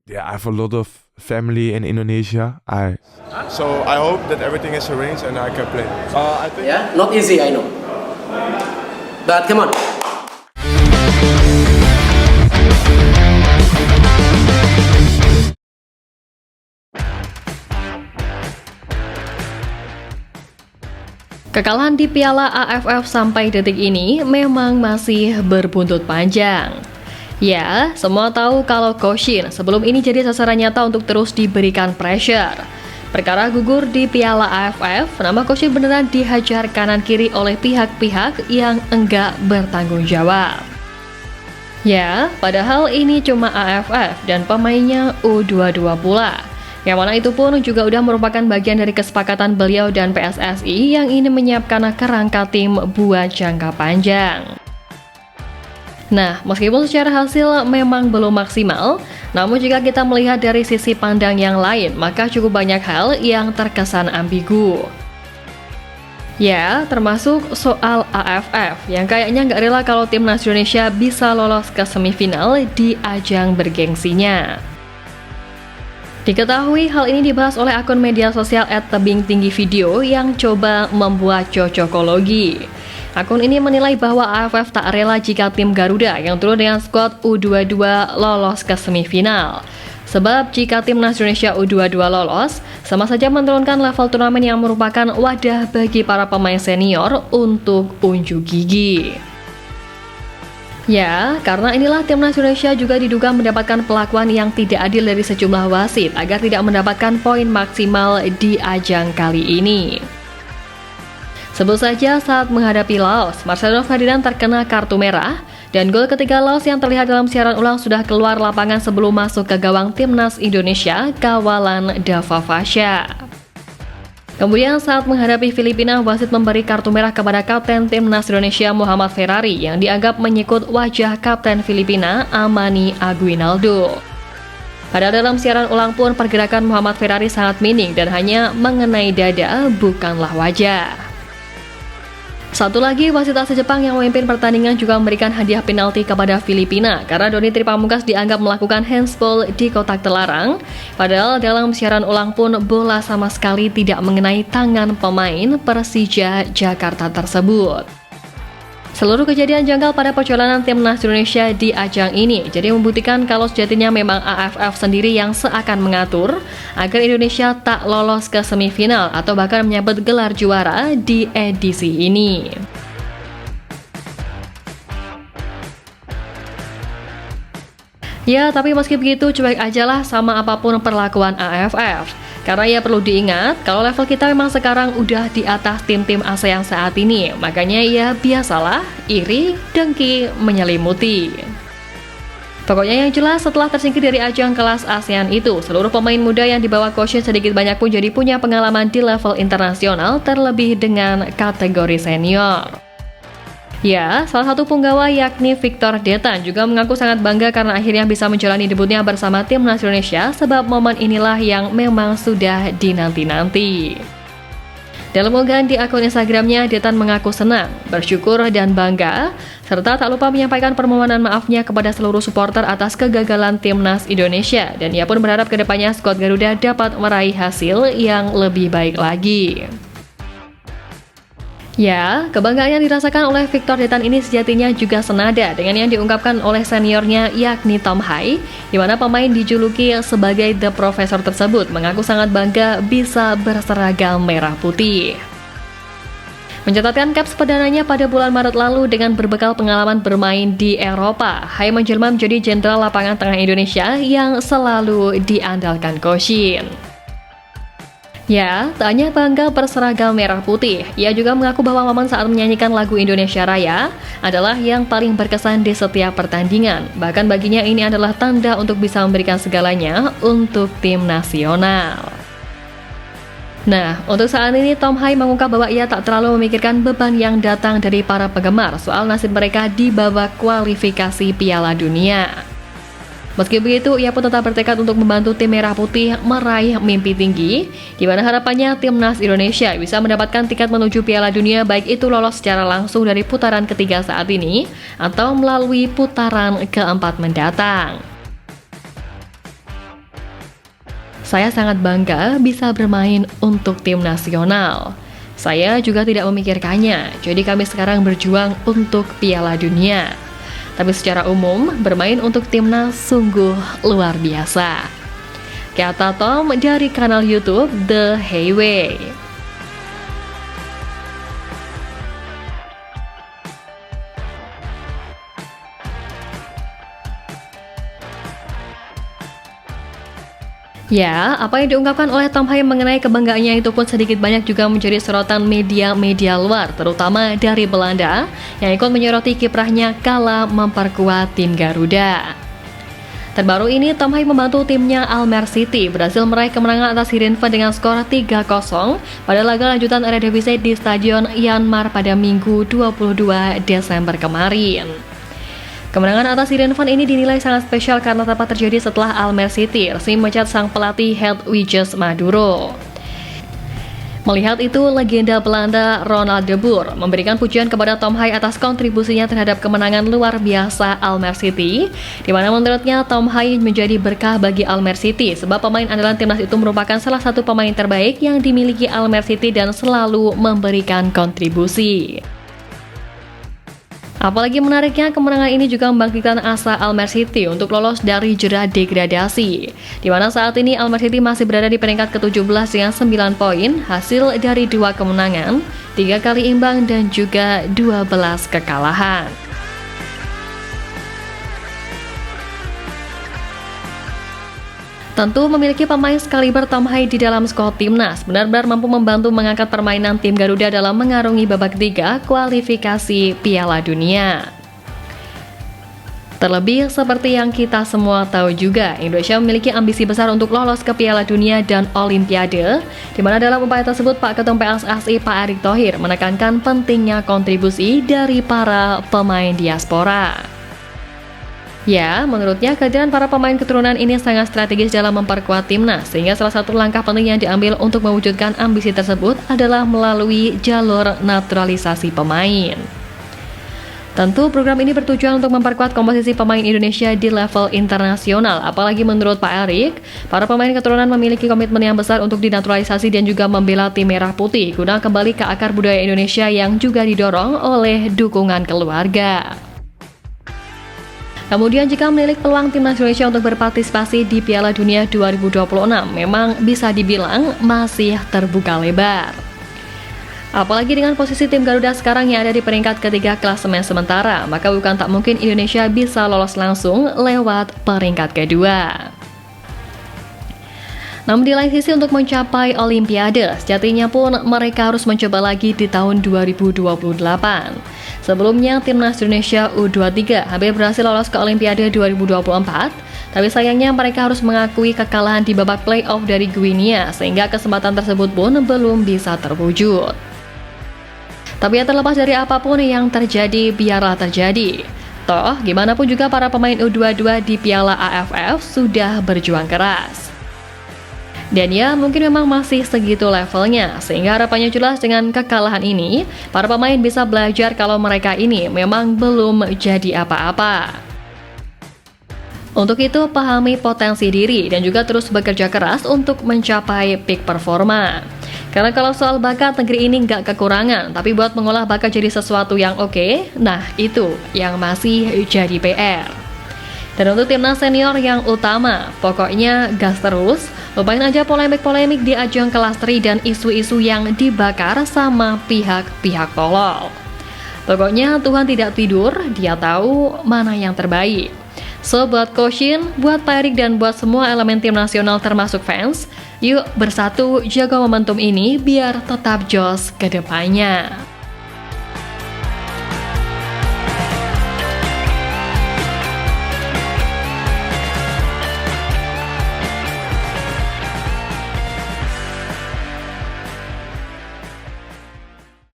Yeah, I have a lot of family in Indonesia. So I hope that everything is arranged and I can play. I think Yeah, not easy, I know. But come on. Kekalahan di Piala AFF sampai detik ini memang masih berbuntut panjang. Ya, semua tahu kalau Koshin sebelum ini jadi sasaran nyata untuk terus diberikan pressure. Perkara gugur di Piala AFF, nama Koshin beneran dihajar kanan kiri oleh pihak-pihak yang enggak bertanggung jawab. Ya, padahal ini cuma AFF dan pemainnya U22 pula. Yang mana itu pun juga udah merupakan bagian dari kesepakatan beliau dan PSSI yang ingin menyiapkan kerangka tim buat jangka panjang. Nah, meskipun secara hasil memang belum maksimal, namun jika kita melihat dari sisi pandang yang lain, maka cukup banyak hal yang terkesan ambigu. Ya, termasuk soal AFF, yang kayaknya nggak rela kalau timnas Indonesia bisa lolos ke semifinal di ajang bergengsinya. Diketahui hal ini dibahas oleh akun media sosial @tebingtinggivideo yang coba membuat cocokologi. Akun ini menilai bahwa AFF tak rela jika tim Garuda yang turun dengan skuad U22 lolos ke semifinal. Sebab jika timnas Indonesia U22 lolos, sama saja menurunkan level turnamen yang merupakan wadah bagi para pemain senior untuk unjuk gigi. Ya, karena inilah timnas Indonesia juga diduga mendapatkan perlakuan yang tidak adil dari sejumlah wasit agar tidak mendapatkan poin maksimal di ajang kali ini. Sebut saja saat menghadapi Laos, Marcelo Ferdinand terkena kartu merah dan gol ketiga Laos yang terlihat dalam siaran ulang sudah keluar lapangan sebelum masuk ke gawang timnas Indonesia kawalan Dava Fasha. Kemudian saat menghadapi Filipina, wasit memberi kartu merah kepada kapten timnas Indonesia Muhammad Ferrari yang dianggap menyikut wajah kapten Filipina Amani Aguinaldo. Padahal dalam siaran ulang pun pergerakan Muhammad Ferrari sangat minim dan hanya mengenai dada, bukanlah wajah. Satu lagi, wasit asal Jepang yang memimpin pertandingan juga memberikan hadiah penalti kepada Filipina karena Doni Tripamungkas dianggap melakukan handsball di kotak terlarang. Padahal dalam siaran ulang pun bola sama sekali tidak mengenai tangan pemain Persija Jakarta tersebut. Seluruh kejadian janggal pada perjalanan timnas Indonesia di ajang ini jadi membuktikan kalau sejatinya memang AFF sendiri yang seakan mengatur agar Indonesia tak lolos ke semifinal atau bahkan menyabet gelar juara di edisi ini. Ya, tapi meski begitu cuek ajalah sama apapun perlakuan AFF. Karena ya perlu diingat, kalau level kita memang sekarang udah di atas tim-tim ASEAN saat ini. Makanya ya biasalah, iri, dengki, menyelimuti. Pokoknya yang jelas setelah tersingkir dari ajang kelas ASEAN itu, seluruh pemain muda yang dibawa Koshin sedikit banyak pun jadi punya pengalaman di level internasional, terlebih dengan kategori senior. Ya, salah satu punggawa yakni Victor Detan juga mengaku sangat bangga karena akhirnya bisa menjalani debutnya bersama timnas Indonesia sebab momen inilah yang memang sudah dinanti-nanti. Dalam unggahan di akun Instagramnya, Detan mengaku senang, bersyukur dan bangga, serta tak lupa menyampaikan permohonan maafnya kepada seluruh supporter atas kegagalan timnas Indonesia dan ia pun berharap kedepannya skuad Garuda dapat meraih hasil yang lebih baik lagi. Ya, kebanggaan yang dirasakan oleh Victor Detan ini sejatinya juga senada dengan yang diungkapkan oleh seniornya yakni Tom Hai, di mana pemain dijuluki sebagai The Professor tersebut mengaku sangat bangga bisa berseragam merah putih. Mencatatkan caps perdananya pada bulan Maret lalu dengan berbekal pengalaman bermain di Eropa, Hai menjelma menjadi jenderal lapangan tengah Indonesia yang selalu diandalkan Koshin. Ya, tak hanya bangga berseragam merah putih, ia juga mengaku bahwa momen saat menyanyikan lagu Indonesia Raya adalah yang paling berkesan di setiap pertandingan. Bahkan baginya ini adalah tanda untuk bisa memberikan segalanya untuk tim nasional. Nah, untuk saat ini Tom Hai mengungkap bahwa ia tak terlalu memikirkan beban yang datang dari para penggemar soal nasib mereka di babak kualifikasi Piala Dunia. Meski begitu, ia pun tetap bertekad untuk membantu tim Merah Putih meraih mimpi tinggi, di mana harapannya timnas Indonesia bisa mendapatkan tiket menuju Piala Dunia baik itu lolos secara langsung dari putaran ketiga saat ini, atau melalui putaran keempat mendatang. Saya sangat bangga bisa bermain untuk tim nasional. Saya juga tidak memikirkannya, jadi kami sekarang berjuang untuk Piala Dunia. Tapi secara umum, bermain untuk timnas sungguh luar biasa. Kata Tom dari kanal YouTube The Highway. Ya, apa yang diungkapkan oleh Tom Hai mengenai kebanggaannya itu pun sedikit banyak juga menjadi sorotan media-media luar, terutama dari Belanda, yang ikut menyoroti kiprahnya kala memperkuat tim Garuda. Terbaru ini, Tom Hai membantu timnya Almer City berhasil meraih kemenangan atas Heerenveen dengan skor 3-0 pada laga lanjutan Eredivisie di Stadion Janmar pada Minggu 22 Desember kemarin. Kemenangan atas Heerenveen ini dinilai sangat spesial karena tepat terjadi setelah Almer City resmi memecat sang pelatih Hedwiges Maduro. Melihat itu, legenda Belanda Ronald de Boer memberikan pujian kepada Tom Hai atas kontribusinya terhadap kemenangan luar biasa Almer City, di mana menurutnya Tom Hai menjadi berkah bagi Almer City sebab pemain andalan timnas itu merupakan salah satu pemain terbaik yang dimiliki Almer City dan selalu memberikan kontribusi. Apalagi menariknya, kemenangan ini juga membangkitkan asa Almer City untuk lolos dari jerat degradasi, di mana saat ini Almer City masih berada di peringkat ke-17 dengan 9 poin, hasil dari 2 kemenangan, 3 kali imbang dan juga 12 kekalahan. Tentu memiliki pemain sekaliber Tom Hai di dalam skuad timnas benar-benar mampu membantu mengangkat permainan tim Garuda dalam mengarungi babak 3 kualifikasi Piala Dunia. Terlebih seperti yang kita semua tahu juga, Indonesia memiliki ambisi besar untuk lolos ke Piala Dunia dan Olimpiade, di mana dalam upaya tersebut Pak Ketum PSSI Pak Erick Thohir menekankan pentingnya kontribusi dari para pemain diaspora. Ya, menurutnya kehadiran para pemain keturunan ini sangat strategis dalam memperkuat timnas, sehingga salah satu langkah penting yang diambil untuk mewujudkan ambisi tersebut adalah melalui jalur naturalisasi pemain. Tentu program ini bertujuan untuk memperkuat komposisi pemain Indonesia di level internasional, apalagi menurut Pak Erick, para pemain keturunan memiliki komitmen yang besar untuk dinaturalisasi dan juga membela tim merah putih guna kembali ke akar budaya Indonesia yang juga didorong oleh dukungan keluarga. Kemudian jika menilik peluang timnas Indonesia untuk berpartisipasi di Piala Dunia 2026 memang bisa dibilang masih terbuka lebar. Apalagi dengan posisi tim Garuda sekarang yang ada di peringkat ketiga klasemen sementara, maka bukan tak mungkin Indonesia bisa lolos langsung lewat peringkat kedua. Namun di lain sisi untuk mencapai Olimpiade, sejatinya pun mereka harus mencoba lagi di tahun 2028. Sebelumnya, timnas Indonesia U23 hampir berhasil lolos ke Olimpiade 2024, tapi sayangnya mereka harus mengakui kekalahan di babak playoff dari Guinea, sehingga kesempatan tersebut pun belum bisa terwujud. Tapi ya terlepas dari apapun yang terjadi, biarlah terjadi. Toh, gimana pun juga para pemain U22 di Piala AFF sudah berjuang keras. Dan ya, mungkin memang masih segitu levelnya, sehingga harapannya jelas dengan kekalahan ini, para pemain bisa belajar kalau mereka ini memang belum jadi apa-apa. Untuk itu, pahami potensi diri dan juga terus bekerja keras untuk mencapai peak performa. Karena kalau soal bakat, negeri ini nggak kekurangan, tapi buat mengolah bakat jadi sesuatu yang oke, nah itu yang masih jadi PR. Dan untuk timnas senior yang utama, pokoknya gas terus, lupain aja polemik-polemik di ajang kelas 3 dan isu-isu yang dibakar sama pihak-pihak tolol. Pokoknya Tuhan tidak tidur, Dia tahu mana yang terbaik. So buat Koshin, buat Pak Erick dan buat semua elemen tim nasional termasuk fans, yuk bersatu jaga momentum ini biar tetap jos ke depannya.